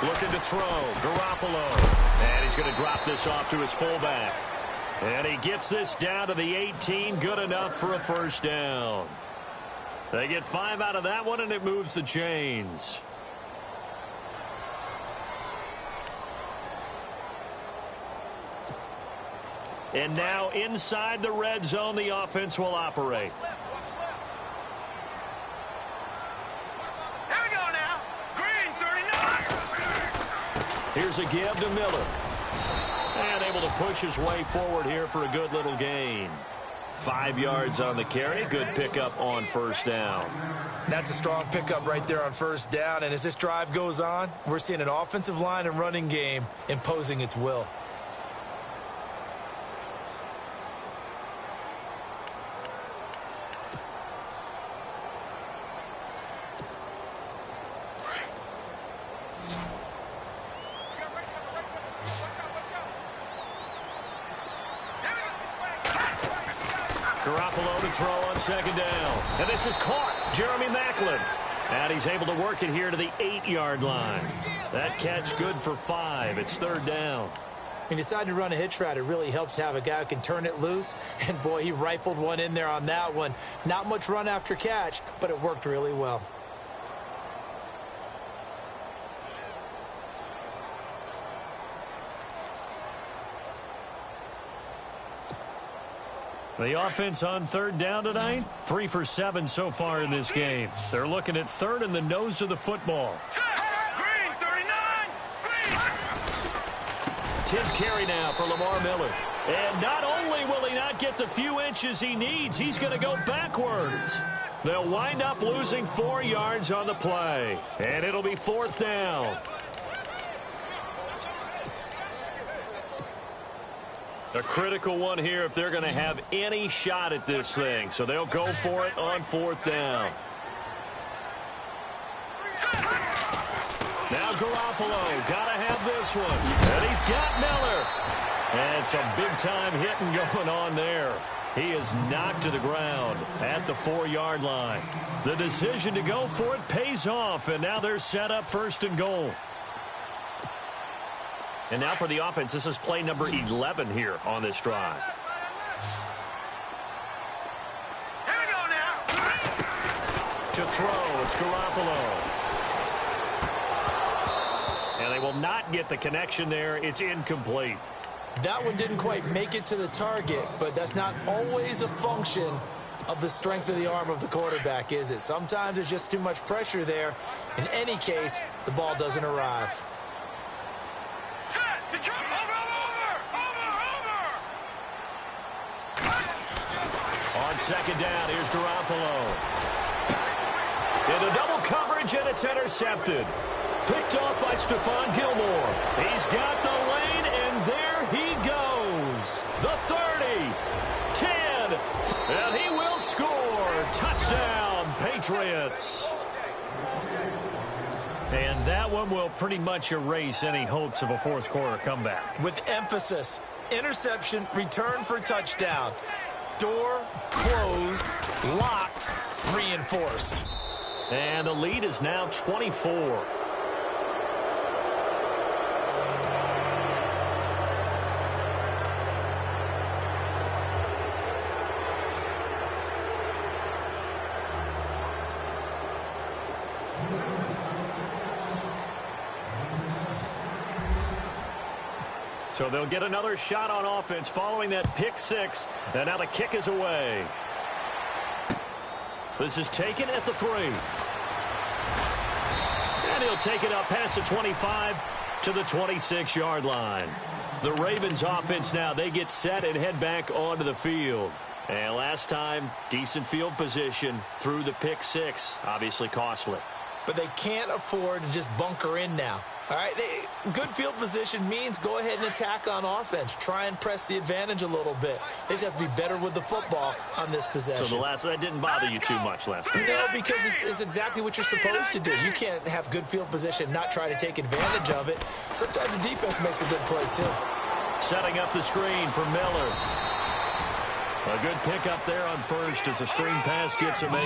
Looking to throw, Garoppolo. And he's going to drop this off to his fullback. And he gets this down to the 18, good enough for a first down. They get 5 out of that one, and it moves the chains. And now inside the red zone, the offense will operate. Here's a give to Miller. And able to push his way forward here for a good little gain. 5 yards on the carry. Good pickup on first down. That's a strong pickup right there on first down. And as this drive goes on, we're seeing an offensive line and running game imposing its will. Garoppolo to throw on second down. And this is caught. Jeremy Maclin. And he's able to work it here to the 8-yard line. That catch good for 5. It's 3rd down. When you decide to run a hitch route, it really helps to have a guy who can turn it loose. And, boy, he rifled one in there on that one. Not much run after catch, but it worked really well. The offense on 3rd down tonight, 3 for 7 so far in this game. They're looking at 3rd in the nose of the football. Green, 39, green. 10th carry now for Lamar Miller. And not only will he not get the few inches he needs, he's going to go backwards. They'll wind up losing 4 yards on the play. And it'll be 4th down. A critical one here if they're going to have any shot at this thing. So they'll go for it on 4th down. Now Garoppolo, got to have this one. And he's got Miller. And some big-time hitting going on there. He is knocked to the ground at the 4-yard line. The decision to go for it pays off, and now they're set up 1st and goal. And now for the offense, this is play number 11 here on this drive. Here we go now. To throw, it's Garoppolo. And they will not get the connection there. It's incomplete. That one didn't quite make it to the target, but that's not always a function of the strength of the arm of the quarterback, is it? Sometimes there's just too much pressure there. In any case, the ball doesn't arrive. On second down, here's Garoppolo. Into double coverage, and it's intercepted. Picked off by Stephon Gilmore. He's got the lane, and there he goes. The 30, 10, and he will score. Touchdown, Patriots. And that one will pretty much erase any hopes of a fourth quarter comeback. With emphasis, interception, return for touchdown. Door closed, locked, reinforced. And the lead is now 24. So they'll get another shot on offense following that pick six. And now the kick is away. This is taken at the 3. And he'll take it up past the 25 to the 26-yard line. The Ravens offense now, they get set and head back onto the field. And last time, decent field position through the pick six. Obviously costly. But they can't afford to just bunker in now. All right, good field position means go ahead and attack on offense. Try and press the advantage a little bit. They just have to be better with the football on this possession. So that didn't bother you too much last time? No, because it's exactly what you're supposed to do. You can't have good field position, not try to take advantage of it. Sometimes the defense makes a good play, too. Setting up the screen for Miller. A good pickup there on first as the screen pass gets him 8.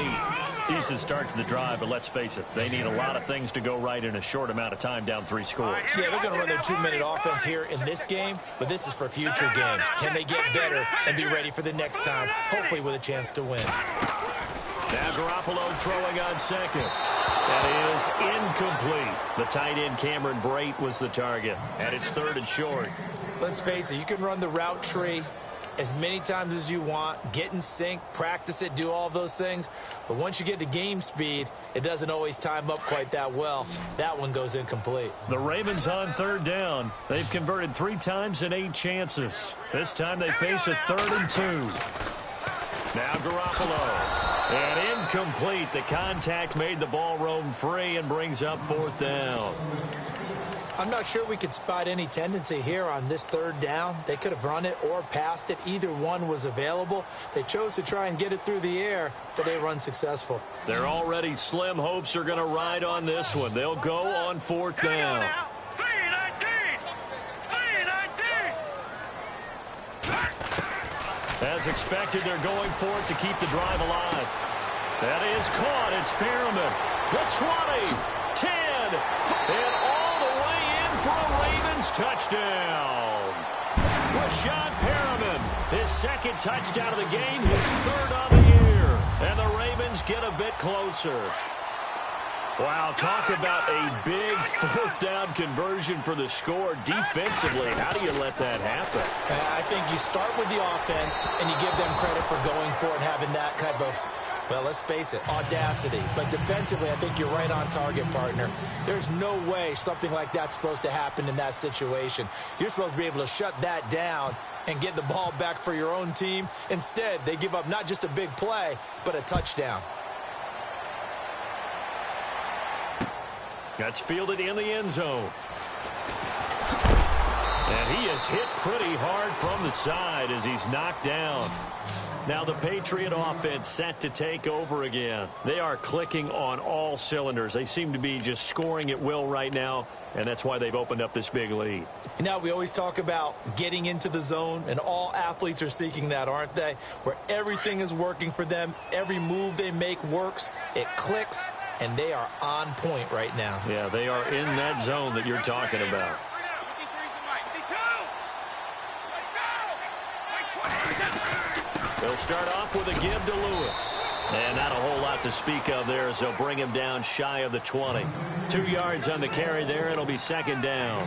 Decent start to the drive, but let's face it, they need a lot of things to go right in a short amount of time down 3 scores. Yeah, they're going to run their 2-minute offense here in this game, but this is for future games. Can they get better and be ready for the next time, hopefully with a chance to win? Now Garoppolo throwing on second. That is incomplete. The tight end Cameron Brate was the target, and it's 3rd and short. Let's face it, you can run the route tree as many times as you want, get in sync, practice it, do all those things. But once you get to game speed, it doesn't always time up quite that well. That one goes incomplete. The Ravens on 3rd down. They've converted 3 times in 8 chances. This time they face a 3rd and 2. Now Garoppolo. And incomplete. The contact made the ball roam free and brings up 4th down. I'm not sure we could spot any tendency here on this 3rd down. They could have run it or passed it. Either one was available. They chose to try and get it through the air, but they run successful. Their already slim hopes are going to ride on this one. They'll go on 4th down. As expected, they're going for it to keep the drive alive. That is caught. It's Perriman. The 20, 10, and all the way in for a Ravens touchdown. Rashad Perriman, his 2nd touchdown of the game, his 3rd on the year. And the Ravens get a bit closer. Wow, talk about a big 4th down conversion for the score defensively. How do you let that happen? I think you start with the offense, and you give them credit for going for it, having that kind of, well, let's face it, audacity. But defensively, I think you're right on target, partner. There's no way something like that's supposed to happen in that situation. You're supposed to be able to shut that down and get the ball back for your own team. Instead, they give up not just a big play, but a touchdown. That's fielded in the end zone. And he is hit pretty hard from the side as he's knocked down. Now the Patriot offense set to take over again. They are clicking on all cylinders. They seem to be just scoring at will right now, and that's why they've opened up this big lead. Now we always talk about getting into the zone, and all athletes are seeking that, aren't they? Where everything is working for them. Every move they make works. It clicks, and they are on point right now. Yeah, they are in that zone that you're talking about. They'll start off with a give to Lewis. And not a whole lot to speak of there as they'll bring him down shy of the 20. 2 yards on the carry there. It'll be 2nd down.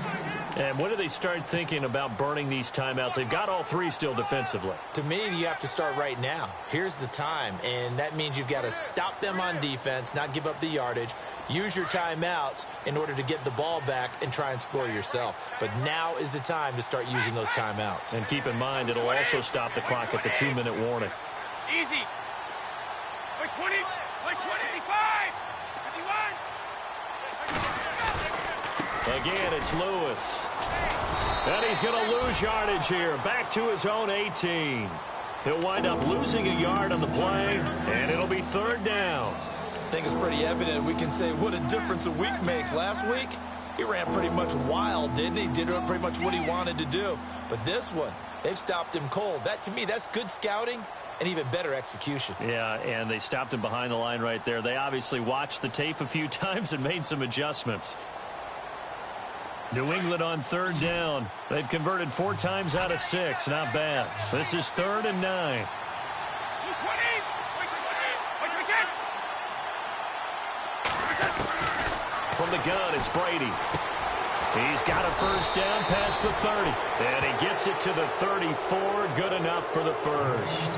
And when do they start thinking about burning these timeouts? They've got all 3 still defensively. To me, you have to start right now. Here's the time, and that means you've got to stop them on defense, not give up the yardage, use your timeouts in order to get the ball back and try and score yourself. But now is the time to start using those timeouts. And keep in mind, it'll also stop the clock at the 2-minute warning. Easy. Like 20, like 25, 51. Again, it's Lewis. And he's going to lose yardage here. Back to his own 18. He'll wind up losing a yard on the play, and it'll be 3rd down. think it's pretty evident. We can say what a difference a week makes. Last week, he ran pretty much wild, didn't he? Did pretty much what he wanted to do. But this one, they've stopped him cold. That, to me, that's good scouting and even better execution. Yeah, and they stopped him behind the line right there. They obviously watched the tape a few times and made some adjustments. New England on third down. They've converted 4 times out of 6. Not bad. This is 3rd and 9. From the gun, it's Brady. He's got a first down past the 30. And he gets it to the 34. Good enough for the first.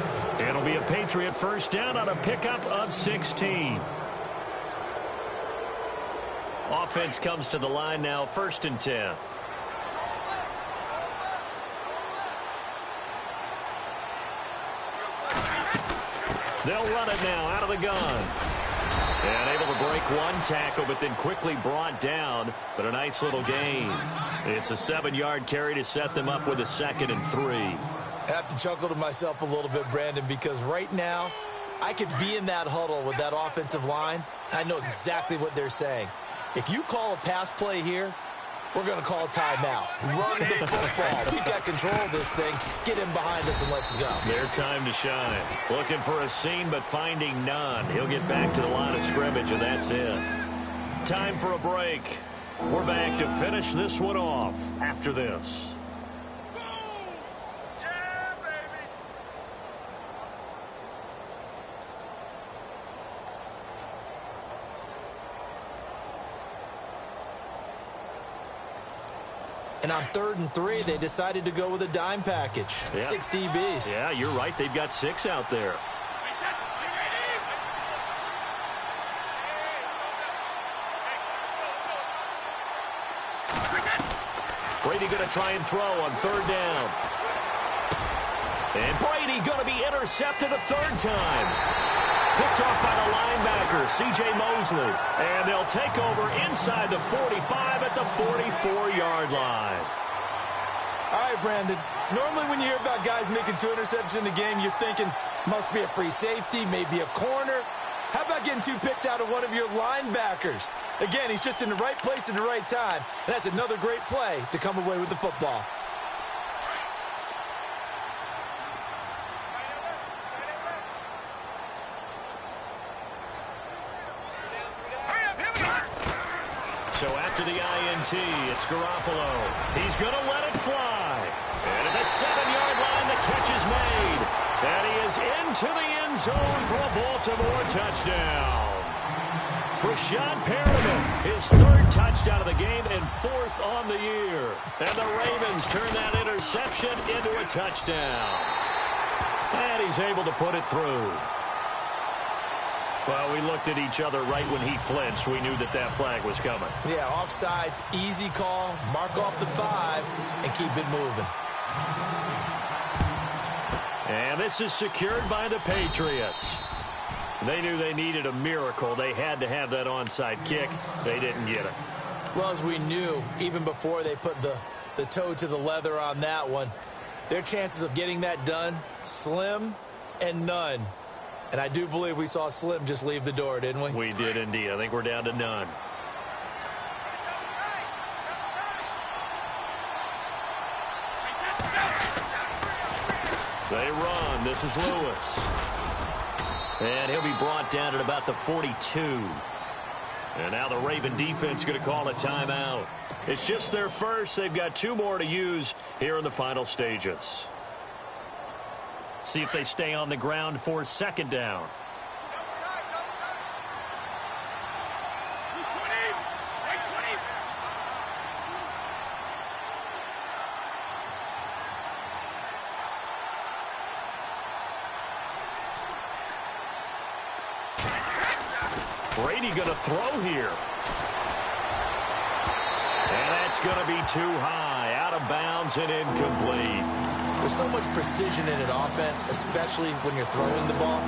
It'll be a Patriot first down on a pickup of 16. Offense comes to the line now, 1st and 10. They'll run it now out of the gun. And able to break one tackle, but then quickly brought down. But a nice little gain. It's a 7-yard carry to set them up with a 2nd and 3. I have to chuckle to myself a little bit, Brandon, because right now I could be in that huddle with that offensive line. I know exactly what they're saying. If you call a pass play here, we're going to call a timeout. Run the football. We've got control of this thing. Get him behind us and let's go. Their time to shine. Looking for a seam, but finding none. He'll get back to the line of scrimmage, and that's it. Time for a break. We're back to finish this one off after this. And on 3rd and 3, they decided to go with a dime package. Yeah. 6 DBs. Yeah, you're right. They've got 6 out there. Brady going to try and throw on 3rd down. And Brady going to be intercepted a 3rd time. Picked off by the linebacker, C.J. Mosley. And they'll take over inside the 45 at the 44-yard line. All right, Brandon. Normally when you hear about guys making 2 interceptions in the game, you're thinking must be a free safety, maybe a corner. How about getting 2 picks out of one of your linebackers? Again, he's just in the right place at the right time. And that's another great play to come away with the football. So after the INT, it's Garoppolo. He's going to let it fly. And at the 7-yard line, the catch is made. And he is into the end zone for a Baltimore touchdown. Rashad Perriman, his 3rd touchdown of the game and 4th on the year. And the Ravens turn that interception into a touchdown. And he's able to put it through. Well, we looked at each other right when he flinched. We knew that that flag was coming. Yeah, offsides, easy call, mark off the 5, and keep it moving. And this is secured by the Patriots. They knew they needed a miracle. They had to have that onside kick. They didn't get it. Well, as we knew, even before they put the toe to the leather on that one, their chances of getting that done, slim and none. And I do believe we saw Slim just leave the door, didn't we? We did indeed. I think we're down to none. They run. This is Lewis. And he'll be brought down at about the 42. And now the Raven defense going to call a timeout. It's just their first. They've got 2 more to use here in the final stages. See if they stay on the ground for 2nd down. Brady going to throw here. And that's going to be too high, out of bounds and incomplete. There's so much precision in an offense, especially when you're throwing the ball.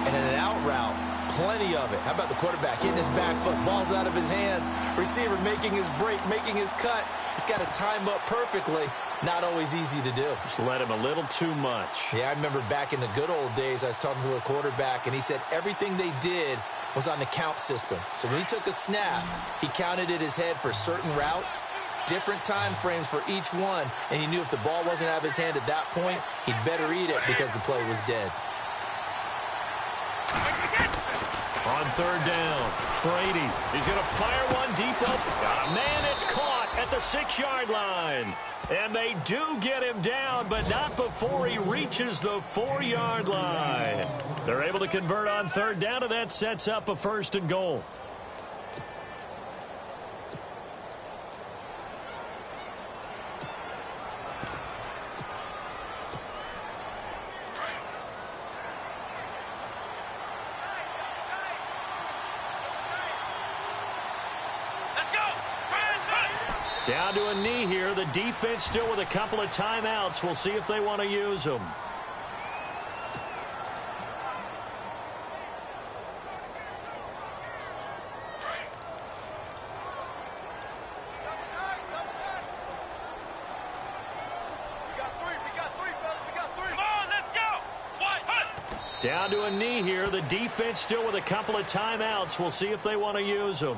And in an out route, plenty of it. How about the quarterback hitting his back foot, ball's out of his hands, receiver making his break, making his cut. He's got to time up perfectly. Not always easy to do. Just let him a little too much. Yeah, I remember back in the good old days, I was talking to a quarterback, and he said everything they did was on the count system. So when he took a snap, he counted in his head for certain routes, different time frames for each one, and he knew if the ball wasn't out of his hand at that point, he'd better eat it because the play was dead. On third down, Brady. He's going to fire one deep open. Got a man that's caught at the 6-yard line. And they do get him down, but not before he reaches the 4-yard line. They're able to convert on third down, and that sets up a 1st and goal. Down to a knee here. The defense still with a couple of timeouts. We'll see if they want to use them. Down to a knee here. The defense still with a couple of timeouts. We'll see if they want to use them.